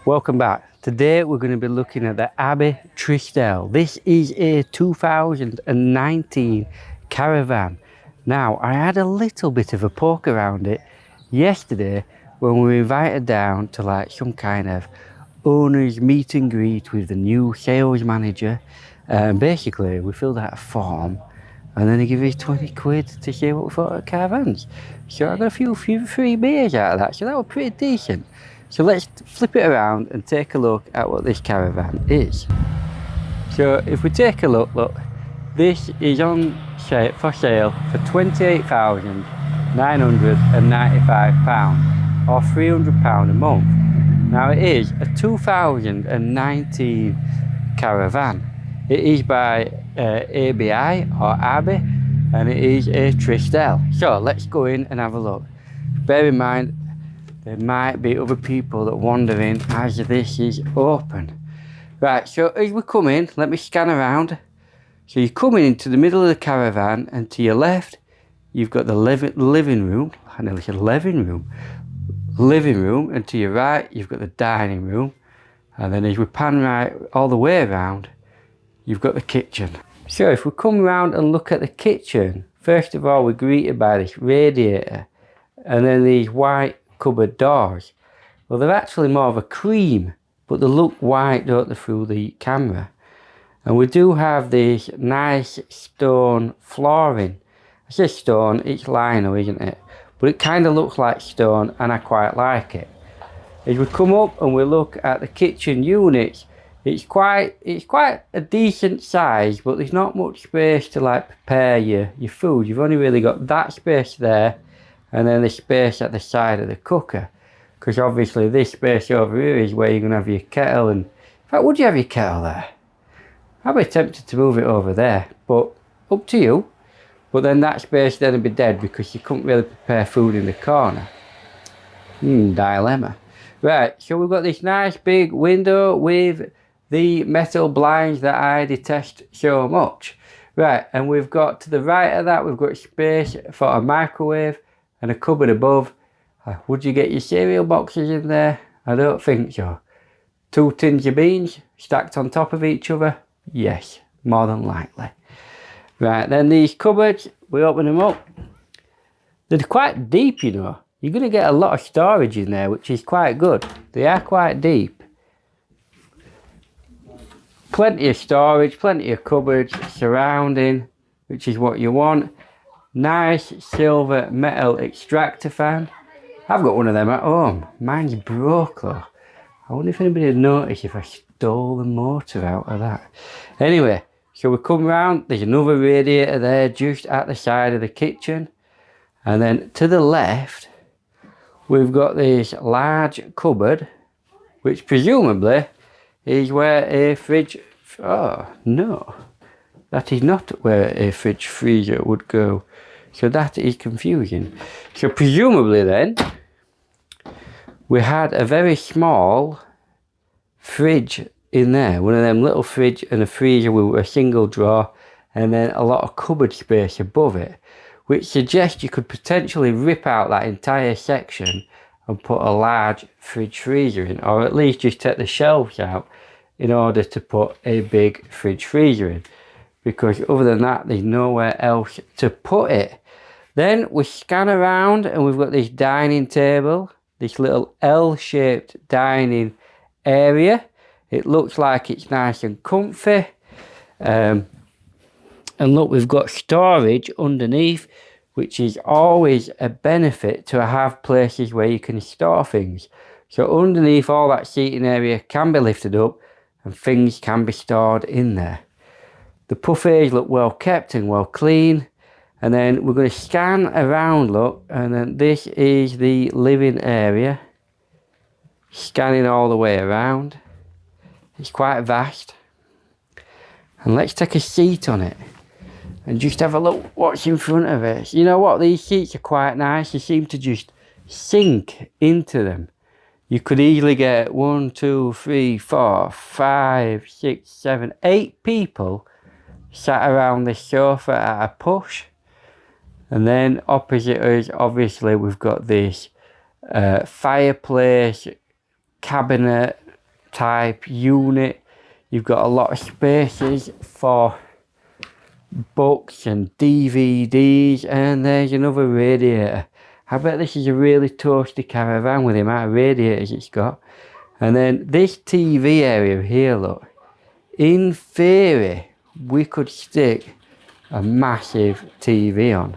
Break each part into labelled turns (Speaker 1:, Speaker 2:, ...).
Speaker 1: Welcome back. Today we're going to be looking at the ABI Trieste. This is a 2019 Caravan. Now, I had a little bit of a poke around it yesterday when we were invited down to like some kind of owner's meet and greet with the new sales manager. And basically we filled out a form and then they give us 20 quid to say what we thought of caravans. So I got a few free beers out of that, so that was pretty decent. So let's flip it around and take a look at what this caravan is. So if we take a look, this is on for sale for £28,995 or £300 a month. Now it is a 2019 Caravan. It is by ABI or ABI and it is a Trieste. So let's go in and have a look. Bear in mind there might be other people that wander in as this is open. Right, so as we come in, let me scan around. So you're coming into the middle of the caravan and to your left you've got the living room. I nearly said living room, and to your right you've got the dining room, and then as we pan right all the way around you've got the kitchen. So if we come around and look at the kitchen, first of all we're greeted by this radiator and then these white cupboard doors. Well, they're actually more of a cream, but they look white, don't they, through the camera. And we do have this nice stone flooring. I say stone, it's lino, isn't it? But it kind of looks like stone and I quite like it. As we come up and we look at the kitchen units, it's quite a decent size, but there's not much space to like prepare your food. You've only really got that space there and then the space at the side of the cooker. Because obviously this space over here is where you're going to have your kettle, and in fact, would you have your kettle there? I'd be tempted to move it over there, but up to you. But then that space then would be dead because you couldn't really prepare food in the corner. Dilemma. Right, so we've got this nice big window with the metal blinds that I detest so much. Right, and we've got to the right of that, we've got space for a microwave and a cupboard above. Would you get your cereal boxes in there? I don't think so. 2 tins of beans stacked on top of each other? Yes, more than likely. Right, then these cupboards, we open them up. They're quite deep, you know. You're going to get a lot of storage in there, which is quite good. They are quite deep. Plenty of storage, plenty of cupboards surrounding, which is what you want. Nice silver metal extractor fan. I've got one of them at home. Mine's broke though. I wonder if anybody would notice if I stole the motor out of that. Anyway, so we come round, there's another radiator there just at the side of the kitchen. And then to the left, we've got this large cupboard, which presumably is where a fridge... Oh, no. That is not where a fridge freezer would go. So that is confusing. So presumably then, we had a very small fridge in there. One of them little fridge and a freezer with a single drawer and then a lot of cupboard space above it, which suggests you could potentially rip out that entire section and put a large fridge freezer in, or at least just take the shelves out in order to put a big fridge freezer in, because other than that there's nowhere else to put it. Then we scan around and we've got this dining table, this little L-shaped dining area. It looks like it's nice and comfy. And look, we've got storage underneath, which is always a benefit to have places where you can store things. So underneath all that seating area can be lifted up and things can be stored in there. The buffets look well kept and well clean. And then we're going to scan around, look, and then this is the living area. Scanning all the way around. It's quite vast. And let's take a seat on it and just have a look what's in front of us. You know what, these seats are quite nice. You seem to just sink into them. You could easily get 1, 2, 3, 4, 5, 6, 7, 8 people sat around this sofa at a push. And then opposite us, obviously, we've got this fireplace, cabinet, type unit. You've got a lot of spaces for books and DVDs, and there's another radiator. I bet this is a really toasty Caravan with the amount of radiators it's got. And then this TV area here, look. In theory, we could stick a massive TV on.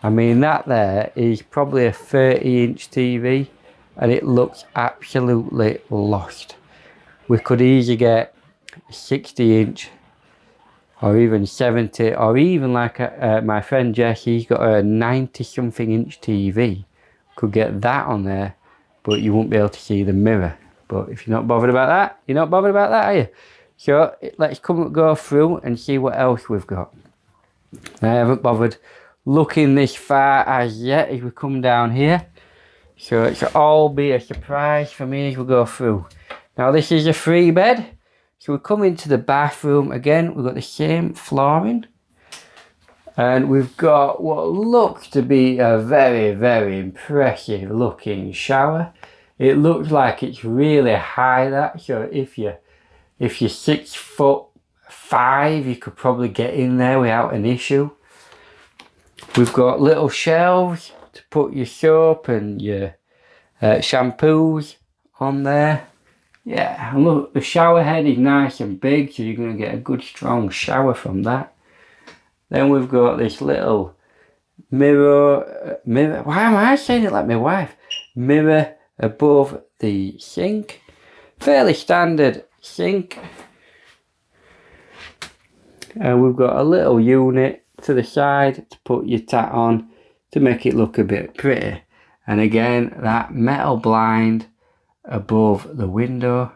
Speaker 1: I mean, that there is probably a 30-inch TV, and it looks absolutely lost. We could easily get a 60-inch, or even 70, or even like my friend Jess, he's got a 90-something inch TV. Could get that on there, but you won't be able to see the mirror. But if you're not bothered about that, you're not bothered about that, are you? So let's go through and see what else we've got. I haven't bothered looking this far as yet as we come down here, so it'll all be a surprise for me as we go through. Now this is a 3 bed, so we come into the bathroom again. We've got the same flooring, and we've got what looks to be a very, very impressive looking shower. It looks like it's really high, that, so if you're 6'5", you could probably get in there without an issue. We've got little shelves to put your soap and your shampoos on there. Yeah, and look, the shower head is nice and big, so you're going to get a good strong shower from that. Then we've got this little mirror, why am I saying it like my wife? Mirror above the sink. Fairly standard sink. And we've got a little unit to the side to put your tat on to make it look a bit pretty. And again, that metal blind above the window,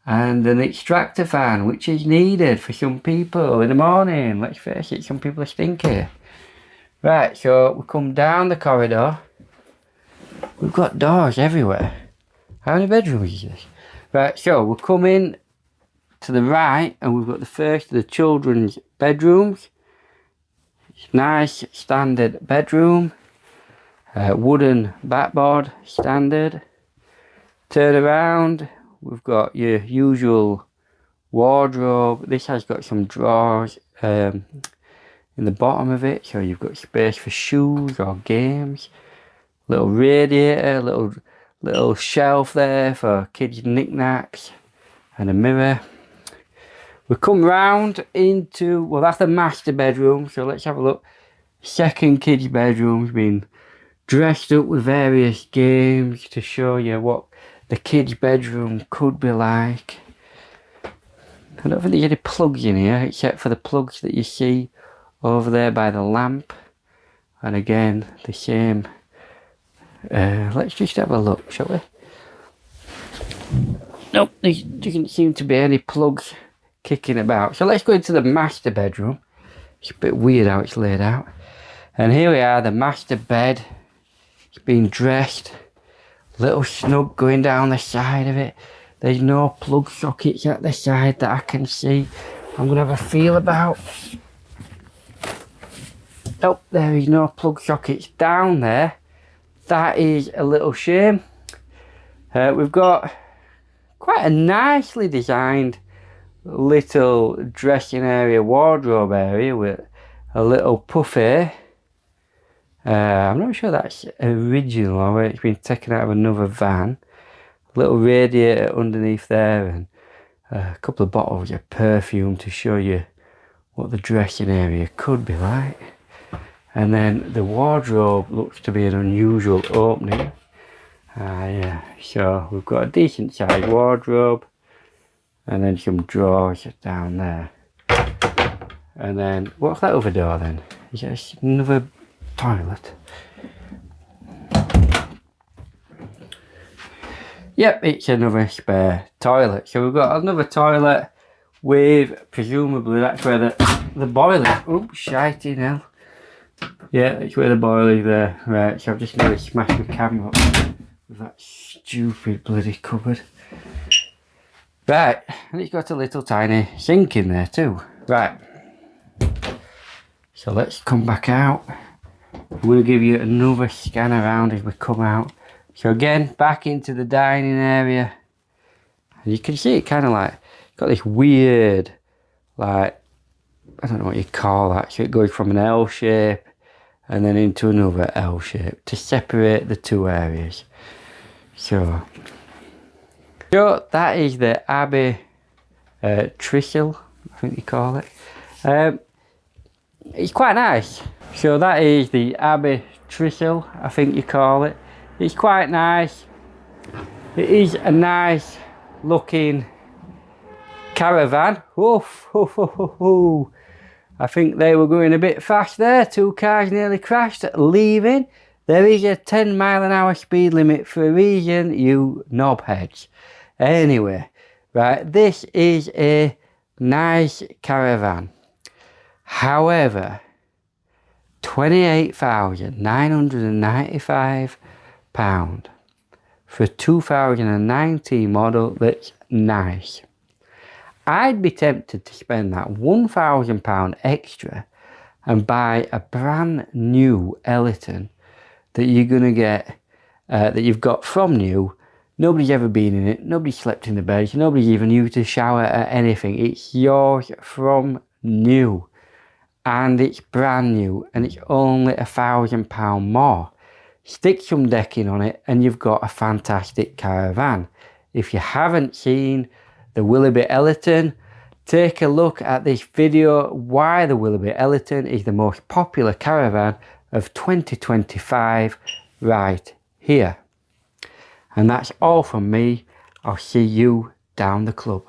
Speaker 1: and an extractor fan, which is needed for some people in the morning. Let's face it, some people are stinky. Right, so we come down the corridor. We've got doors everywhere. How many bedrooms is this? Right, so we'll come in to the right, and we've got the first of the children's bedrooms. It's nice standard bedroom, wooden backboard, standard. Turn around, we've got your usual wardrobe. This has got some drawers in the bottom of it, so you've got space for shoes or games. Little radiator, little shelf there for kids' knickknacks, and a mirror. We come round into, well, that's the master bedroom, so let's have a look. Second kids' bedroom's been dressed up with various games to show you what the kids' bedroom could be like. I don't think there's any plugs in here, except for the plugs that you see over there by the lamp. And again, the same. Let's just have a look, shall we? Nope, there doesn't seem to be any plugs kicking about. So let's go into the master bedroom. It's a bit weird how it's laid out. And here we are, the master bed. It's been dressed. Little snug going down the side of it. There's no plug sockets at the side that I can see. I'm going to have a feel about. Nope, there is no plug sockets down there. That is a little shame. We've got quite a nicely designed little dressing area, wardrobe area with a little puffy. I'm not sure that's original or it's been taken out of another van. Little radiator underneath there, and a couple of bottles of perfume to show you what the dressing area could be like. And then the wardrobe looks to be an unusual opening. Yeah. So we've got a decent sized wardrobe, and then some drawers down there. And then, what's that other door then? Is it another toilet? Yep, it's another spare toilet. So we've got another toilet with, presumably that's where the boiler, oops, shitey hell. Yeah, that's where the boiler is there. Right, so I've just nearly smashed my camera up with that stupid bloody cupboard. Right, and it's got a little tiny sink in there too. Right, so let's come back out. I'm going to give you another scan around as we come out. So again, back into the dining area. And you can see it kind of like, got this weird, like, I don't know what you call that. So it goes from an L shape and then into another L shape to separate the two areas. So that is the ABI Trieste, I think you call it. It's quite nice. So that is the ABI Trieste, I think you call it. It's quite nice. It is a nice looking Caravan. Oof, oof, oof, oof, oof. I think they were going a bit fast there. 2 cars nearly crashed leaving. There is a 10-mile-an-hour speed limit for a reason, you knobheads. Anyway, right, this is a nice Caravan. However, £28,995 for a 2019 model that's nice. I'd be tempted to spend that £1,000 extra and buy a brand new Ellton that you're going to get, that you've got from new. Nobody's ever been in it, nobody's slept in the bed, nobody's even used a shower or anything. It's yours from new. And it's brand new, and it's only £1,000 more. Stick some decking on it and you've got a fantastic Caravan. If you haven't seen the Willerby Ellton, take a look at this video why the Willerby Ellton is the most popular Caravan of 2025 right here. And that's all from me. I'll see you down the club.